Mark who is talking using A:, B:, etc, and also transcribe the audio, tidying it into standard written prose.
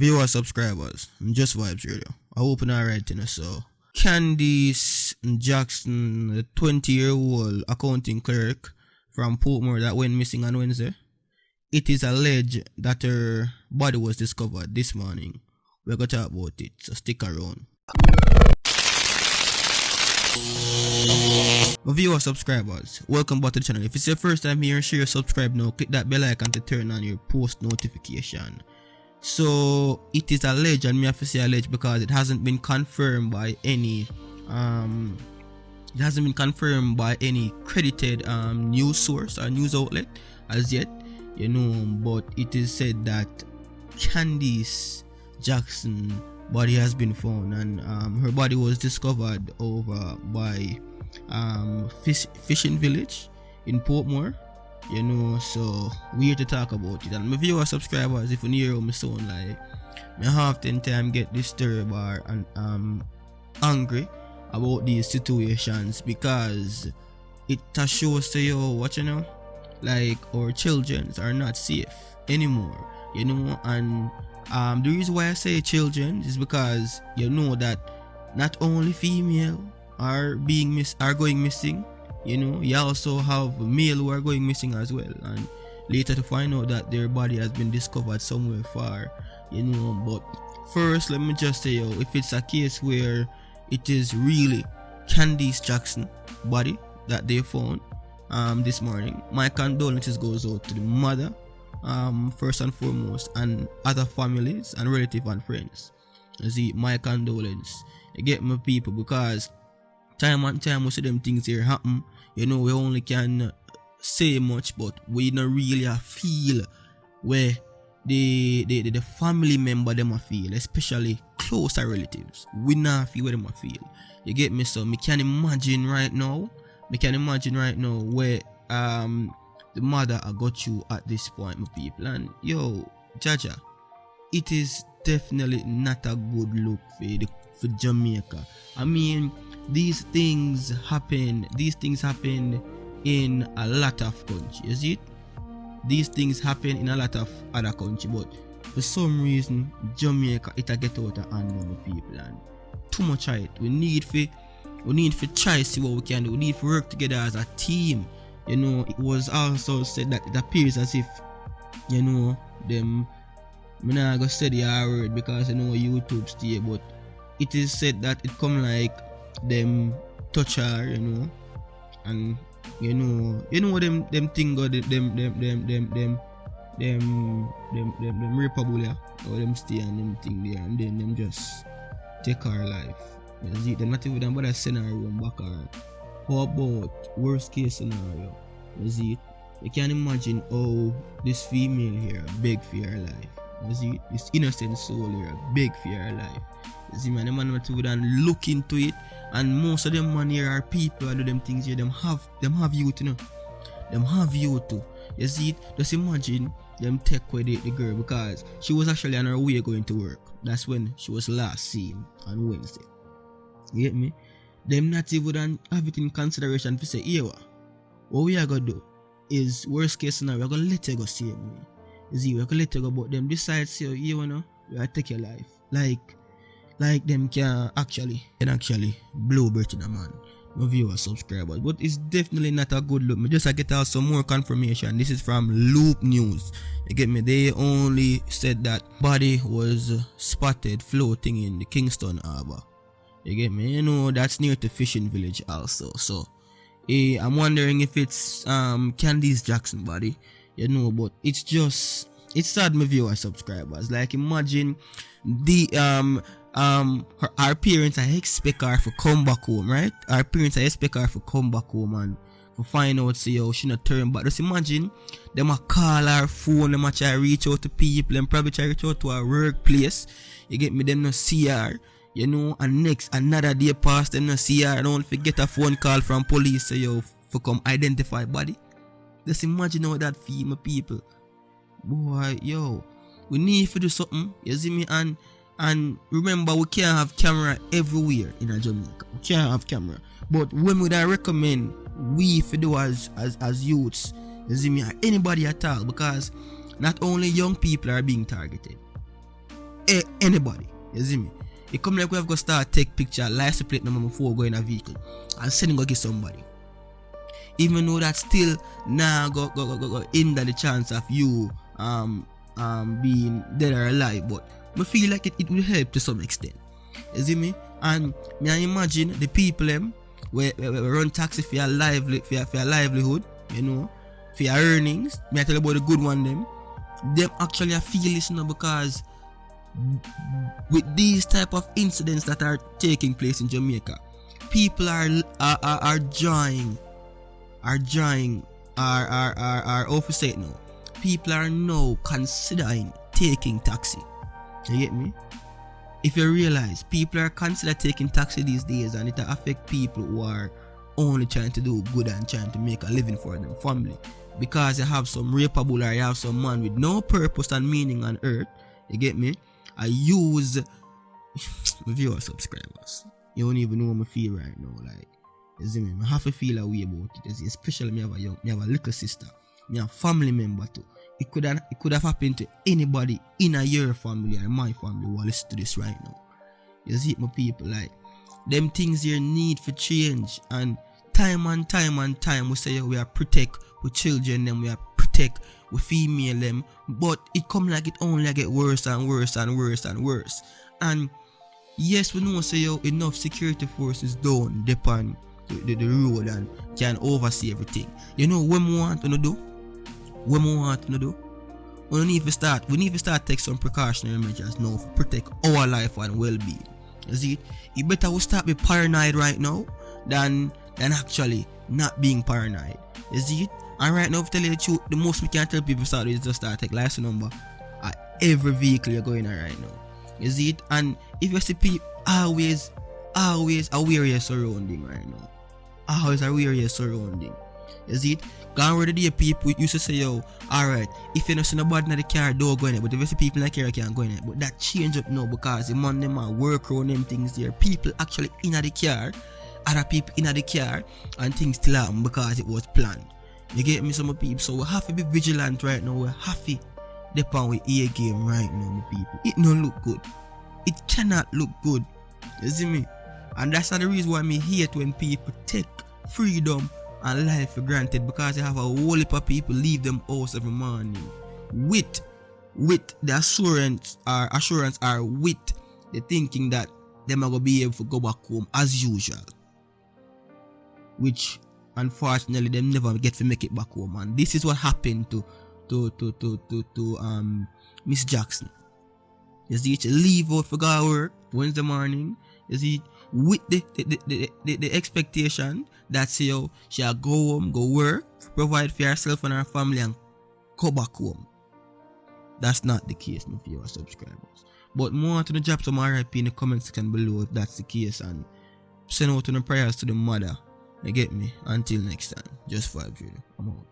A: Viewers, subscribers, Just Vibes Radio. I hope you're alright, so Khanice Jackson, the 20-year-old accounting clerk from Portmore that went missing on Wednesday. It is alleged that her body was discovered this morning. We're going to talk about it, so stick around. Viewers, subscribers, welcome back to the channel. If it's your first time here, share, subscribe now, click that bell icon to turn on your post notification. So it is alleged, and me have to say alleged because it hasn't been confirmed by any credited news source or news outlet as yet, but it is said that Khanice Jackson body has been found, and her body was discovered over by fishing village in Portmore. So we're here to talk about it. And my viewers, subscribers, if you hear how my sound, like, I often time get disturbed or angry about these situations because it shows to you what like our children are not safe anymore, and the reason why I say children is because that not only female are going missing. You also have male who are going missing as well, and later to find out that their body has been discovered somewhere far, but first let me just say, if it's a case where it is really Khanice Jackson body that they found this morning, my condolences goes out to the mother, first and foremost, and other families and relatives and friends. My condolence, you get my people, because time and time we see them things here happen. We only can say much, but we don't really feel where the family member them feel, especially closer relatives. We not feel where them feel. You get me? So me can imagine right now where the mother got you at this point, my people. And Jaja, it is definitely not a good look for Jamaica. I mean, these things happen in a lot of countries, these things happen in a lot of other countries, but for some reason Jamaica it get out of hand on the people, and too much of it. We need to try to see what we can do. We need to work together as a team. It was also said that it appears as if them, I'm not gonna say the R word because YouTube stay, but it is said that it come like them touch her, and them thing go them republic, or them stay and them thing there, and then them just take her life. Them not even but I send her home back. How about worst case scenario? You can imagine how this female here beg for her life. This innocent soul here beg for her life. Man, the man not even look into it, and most of them man here are people who do them things here. Them have youth, Them have youth too. You see it? Just imagine them take away the girl, because she was actually on her way going to work. That's when she was last seen on Wednesday. You get me? Them not even have it in consideration to say, what we are gonna do is worst case scenario, we're gonna let her go see me. You see, we're gonna let her go, but them decide say, we gotta take your life. Like them can actually blow birth in a man. No viewers, subscribers, but it's definitely not a good look. Me just get out some more confirmation. This is from Loop News. You get me? They only said that body was spotted floating in the Kingston Harbor. You get me? That's near to fishing village also. So I'm wondering if it's Khanice Jackson body. But it's sad, my viewers, subscribers. Like, imagine our parents I expect her to come back home, right? Our parents I expect her to come back home and to find out say she not turn back. Just imagine them a call her phone, them a try reach out to people, them probably try reach out to her workplace. You get me? Them no see her, and next another day pass, them no see her. Don't forget a phone call from police say for come identify body. Just imagine how that feel, my people. Boy, we need to do something. You see me? And remember, we can't have camera everywhere in Jamaica. We can't have camera. But when would I recommend we for do as youths, you see me, or anybody at all, because not only young people are being targeted, anybody. You see me? It come like we have got start take picture, license plate number before going in a vehicle and sending go get somebody. Even though that still go hinder the chance of you being dead or alive, but I feel like it will help to some extent. You see me? And I imagine the people where run taxi for your livelihood, you know, for your earnings. Me I tell you about the good one them actually feel this now, because with these type of incidents that are taking place in Jamaica, people are joining our office now. People are now considering taking taxi. You get me? If you realize, people are considering taking taxi these days, and it affect people who are only trying to do good and trying to make a living for them family, because you have some rapeable or you have some man with no purpose and meaning on earth. You get me? I use my viewers, subscribers. You don't even know how I feel right now. Like, you see me? I have to feel a way about it. Especially me have a little sister, me have a family member too. It could have happened to anybody in your family or my family who listen to this right now. You see, my people, like, them things here need for change, and time we say we are protect with children, them we are protect with female them, but it come like it only get worse and worse and worse and worse. And yes, we know say enough security forces down depend the road and can oversee everything. You know what we want to do? We need to start take some precautionary measures now to protect our life and well-being. You see, you better we start be paranoid right now than actually not being paranoid. You see it? And right now, to tell you the truth, the most we can tell people start is just start take license number at every vehicle you're going on right now. You see it? And if you see people always aware of your surrounding right now. Always aware of your surrounding. You see it? Gone where the people used to say, yo, alright, if you don't see nobody in the car, don't go in it. But if you see people in the car, can't go in it. But that change up now, because the man them are work around them things there. People actually in the car, other people in the car, and things still happen because it was planned. You get me, some people? So we have to be vigilant right now. We have to depend with ear game right now, my people. It don't look good. It cannot look good. You see me? And that's not the reason why I hate when people take freedom and life for granted, because you have a whole heap of people leave them house every morning with the assurance or with the thinking that them are gonna be able to go back home as usual, which unfortunately them never get to make it back home. And this is what happened to Miss Jackson. You see, she leave out for go work Wednesday morning. You see, with the expectation that she'll go home, go work, provide for herself and her family, and go back home. That's not the case, my few subscribers. But more to the drop some RIP in the comment section below if that's the case, and send out the prayers to the mother. You get me? Until next time, just vibes really. I'm out.